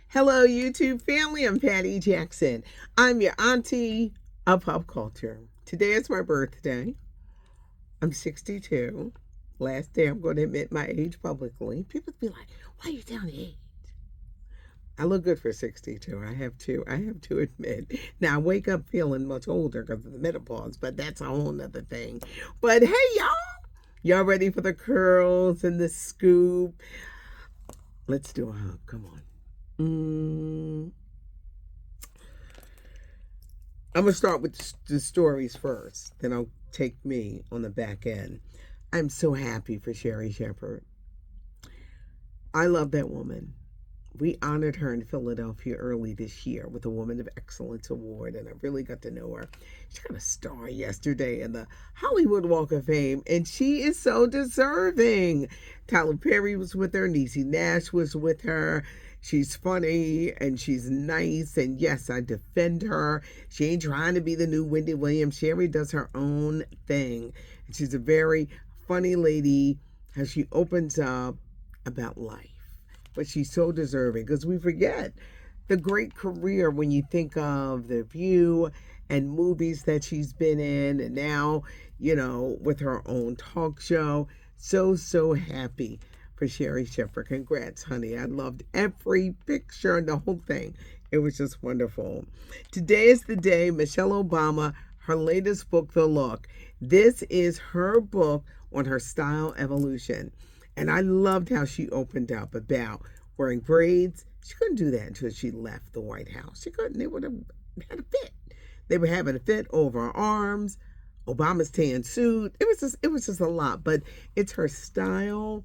Hello, YouTube family. I'm Patty Jackson. I'm your auntie of pop culture. Today is my birthday. I'm 62. Last day, I'm going to admit my age publicly. People be like, "Why are you telling the age?" I look good for 62. I have to. I have to admit. Now I wake up feeling much older because of the menopause, but that's a whole nother thing. But hey, y'all ready for the curls and the scoop? Let's do a hug. Come on. I'm going to start with the stories first, then I'll take me on the back end. I'm so happy for Sherri Shepherd. I love that woman. We honored her in Philadelphia early this year with the Woman of Excellence Award, and I really got to know her. She got a star yesterday in the Hollywood Walk of Fame, and she is so deserving. Tyler Perry was with her, Niecy Nash was with her. She's funny and she's nice, and yes, I defend her. She ain't trying to be the new Wendy Williams. Sherri does her own thing, and she's a very funny lady. How she opens up about life, but she's so deserving because we forget the great career when you think of The View and movies that she's been in, and now, with her own talk show. So happy for Sherri Shepherd. Congrats, honey. I loved every picture and the whole thing. It was just wonderful. Today is the day Michelle Obama, her latest book, The Look. This is her book on her style evolution. And I loved how she opened up about wearing braids. She couldn't do that until she left the White House. She couldn't. They would have had a fit. They were having a fit over her arms. Obama's tan suit. It was just a lot. But it's her style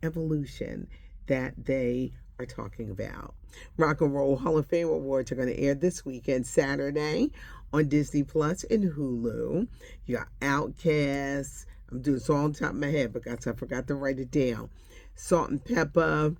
evolution that they are talking about. Rock and Roll Hall of Fame Awards are going to air this weekend, Saturday, on Disney Plus and Hulu. You got Outkast. I'm doing this all on top of my head because I forgot to write it down. Salt and Pepper.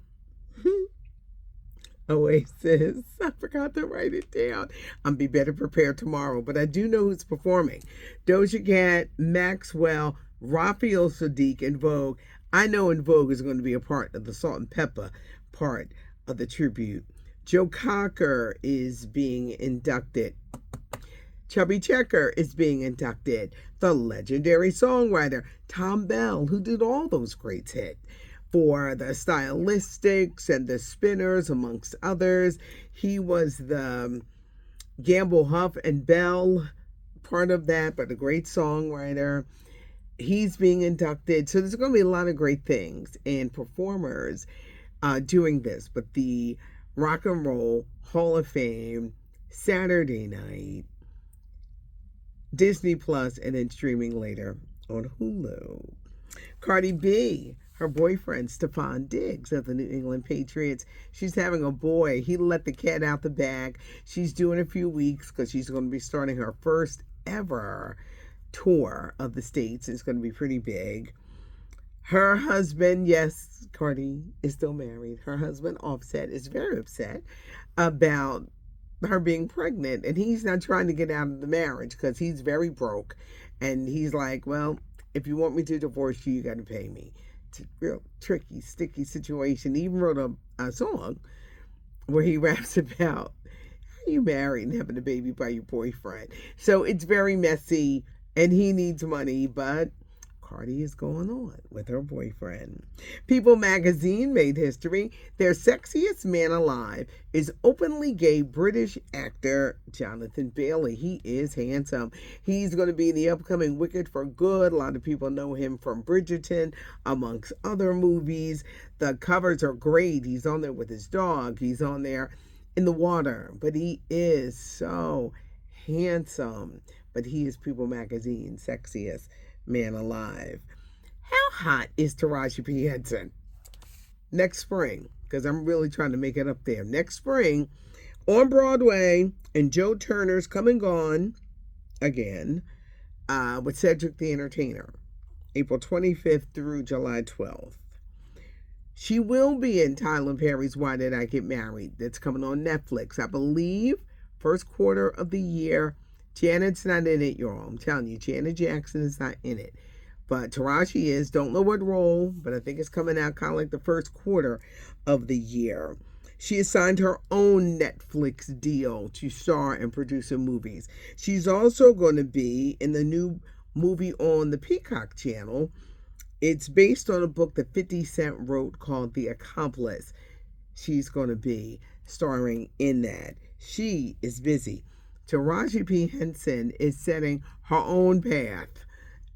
Oasis. I forgot to write it down. I'll be better prepared tomorrow, but I do know who's performing. Doja Cat, Maxwell, Raphael Sadiq, and Vogue. I know En Vogue is going to be a part of the Salt and Pepper part of the tribute. Joe Cocker is being inducted. Chubby Checker is being inducted. The legendary songwriter Tom Bell, who did all those great hits for the Stylistics and the Spinners, amongst others. He was the Gamble, Huff, and Bell part of that, but a great songwriter. He's being inducted. So there's going to be a lot of great things and performers doing this. But the Rock and Roll Hall of Fame, Saturday night, Disney Plus, and then streaming later on Hulu. Cardi B, her boyfriend, Stephon Diggs of the New England Patriots, she's having a boy. He let the cat out the bag. She's doing a few weeks because she's going to be starting her first ever tour of the States. It's going to be pretty big. Her husband, yes, Cardi is still married. Her husband, Offset, is very upset about her being pregnant, and he's not trying to get out of the marriage because he's very broke, and he's like, well, if you want me to divorce you, you got to pay me. It's a real tricky, sticky situation. He even wrote a song where he raps about how you married and having a baby by your boyfriend. So it's very messy, and he needs money, but Cardi is going on with her boyfriend. People magazine made history. Their sexiest man alive is openly gay British actor Jonathan Bailey. He is handsome. He's going to be in the upcoming Wicked for Good. A lot of people know him from Bridgerton, amongst other movies. The covers are great. He's on there with his dog. He's on there in the water. But he is so handsome. But he is People magazine sexiest man alive. How hot is Taraji P. Henson? Next spring, because I'm really trying to make it up there. Next spring, on Broadway, and Joe Turner's Come and Gone again with Cedric the Entertainer, April 25th through July 12th. She will be in Tyler Perry's Why Did I Get Married? That's coming on Netflix, I believe, first quarter of the year. Janet's not in it, y'all. I'm telling you, Janet Jackson is not in it. But Taraji is. Don't know what role, but I think it's coming out kind of like the first quarter of the year. She has signed her own Netflix deal to star and produce in movies. She's also going to be in the new movie on the Peacock channel. It's based on a book that 50 Cent wrote called The Accomplice. She's going to be starring in that. She is busy. Taraji P. Henson is setting her own path,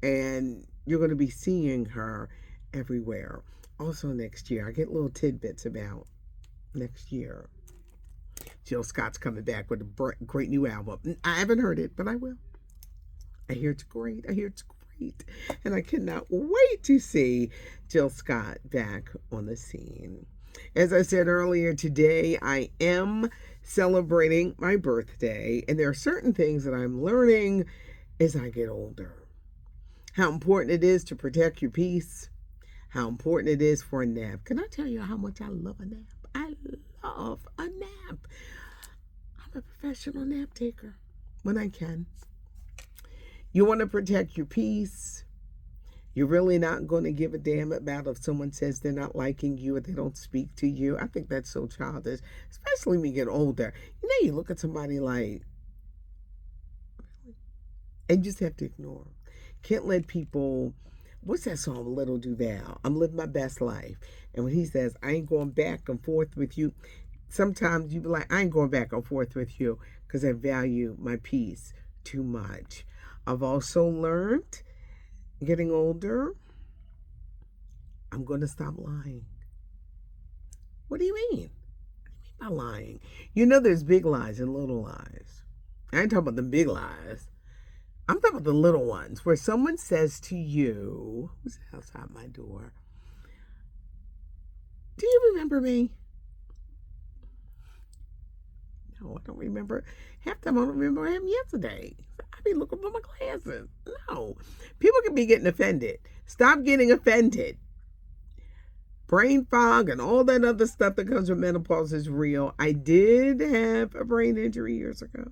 and you're going to be seeing her everywhere. Also, next year, I get little tidbits about next year. Jill Scott's coming back with a great new album. I haven't heard it, but I will. I hear it's great. I hear it's great. And I cannot wait to see Jill Scott back on the scene. As I said earlier, today I am celebrating my birthday, and there are certain things that I'm learning as I get older. How important it is to protect your peace, how important it is for a nap. Can I tell you how much I love a nap? I love a nap. I'm a professional nap taker when I can. You want to protect your peace. You're really not going to give a damn about if someone says they're not liking you or they don't speak to you. I think that's so childish, especially when you get older. You look at somebody like, and you just have to ignore. Can't let people, what's that song, Little Duval? I'm living my best life. And when he says, I ain't going back and forth with you, sometimes you be like, I ain't going back and forth with you because I value my peace too much. I've also learned, getting older, I'm going to stop lying. What do you mean? What do you mean by lying? There's big lies and little lies. I ain't talking about the big lies. I'm talking about the little ones where someone says to you, who's outside my door? Do you remember me? No, I don't remember. Half the time I don't remember him yesterday. I be looking for my glasses. No. People can be getting offended. Stop getting offended. Brain fog and all that other stuff that comes with menopause is real. I did have a brain injury years ago.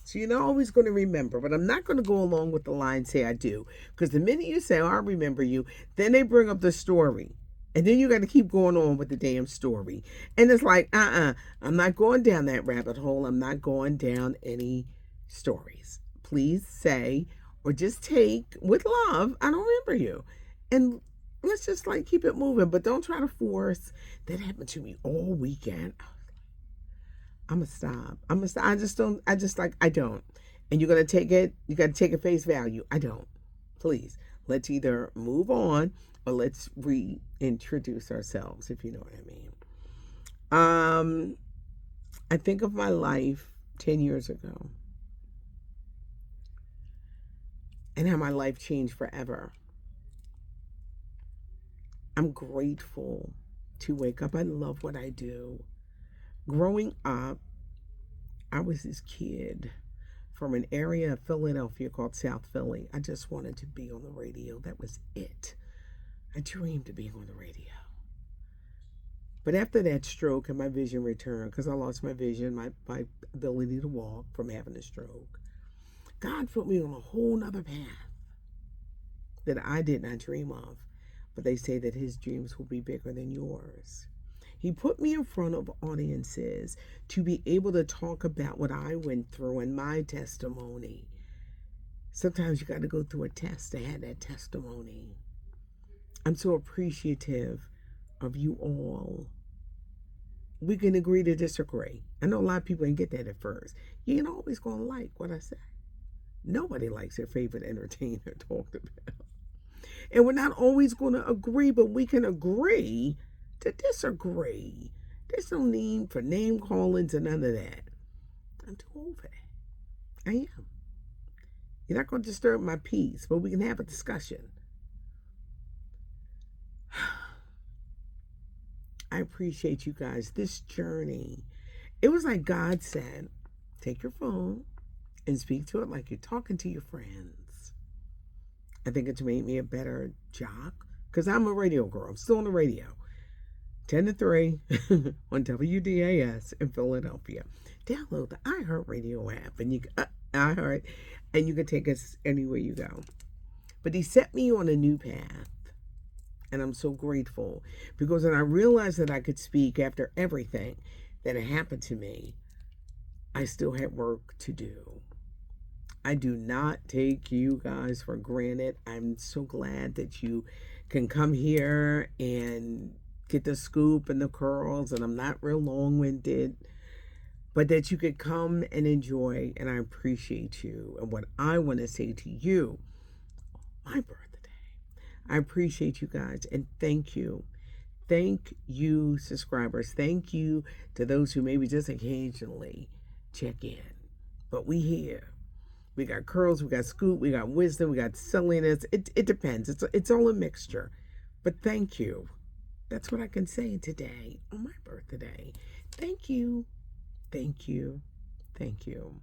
So you're not always going to remember, but I'm not going to go along with the lie and say I do. Because the minute you say, oh, I remember you, then they bring up the story. And then you got to keep going on with the damn story. And it's like, I'm not going down that rabbit hole. I'm not going down any stories. Please say, or just take with love, I don't remember you. And let's just keep it moving. But don't try to force. That happened to me all weekend. I'm going to stop. I don't. And you're going to take it, you got to take it face value. I don't. Please, let's either move on or let's reintroduce ourselves, if you know what I mean. I think of my life 10 years ago and how my life changed forever. I'm grateful to wake up. I love what I do. Growing up, I was this kid from an area of Philadelphia called South Philly. I just wanted to be on the radio. That was it. I dreamed of being on the radio. But after that stroke and my vision returned, because I lost my vision, my ability to walk from having a stroke, God put me on a whole nother path that I did not dream of. But they say that his dreams will be bigger than yours. He put me in front of audiences to be able to talk about what I went through and my testimony. Sometimes you got to go through a test to have that testimony. I'm so appreciative of you all. We can agree to disagree. I know a lot of people didn't get that at first. You ain't always going to like what I say. Nobody likes their favorite entertainer talked about. And we're not always going to agree, but we can agree to disagree. There's no need for name callings and none of that. I'm too old for that. I am. You're not going to disturb my peace, but we can have a discussion. I appreciate you guys. This journey, it was like God said, take your phone and speak to it like you're talking to your friends. I think it's made me a better jock because I'm a radio girl. I'm still on the radio. 10 to 3 on WDAS in Philadelphia. Download the iHeartRadio app and you can take us anywhere you go. But he set me on a new path. And I'm so grateful because when I realized that I could speak after everything that had happened to me, I still had work to do. I do not take you guys for granted. I'm so glad that you can come here and get the scoop and the curls, and I'm not real long winded, but that you could come and enjoy, and I appreciate you. And what I want to say to you, my birthday, I appreciate you guys, and thank you. Thank you, subscribers. Thank you to those who maybe just occasionally check in. But we here. We got curls, we got scoop, we got wisdom, we got silliness. It depends. It's all a mixture. But thank you. That's what I can say today on my birthday. Thank you. Thank you. Thank you.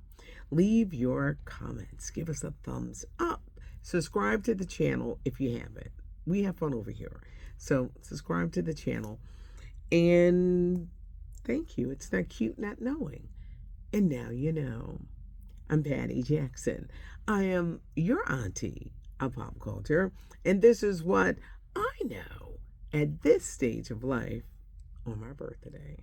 Leave your comments. Give us a thumbs up. Subscribe to the channel if you haven't. We have fun over here. So subscribe to the channel. And thank you. It's not cute not knowing. And now you know. I'm Patty Jackson. I am your auntie of pop culture, and this is what I know at this stage of life on my birthday.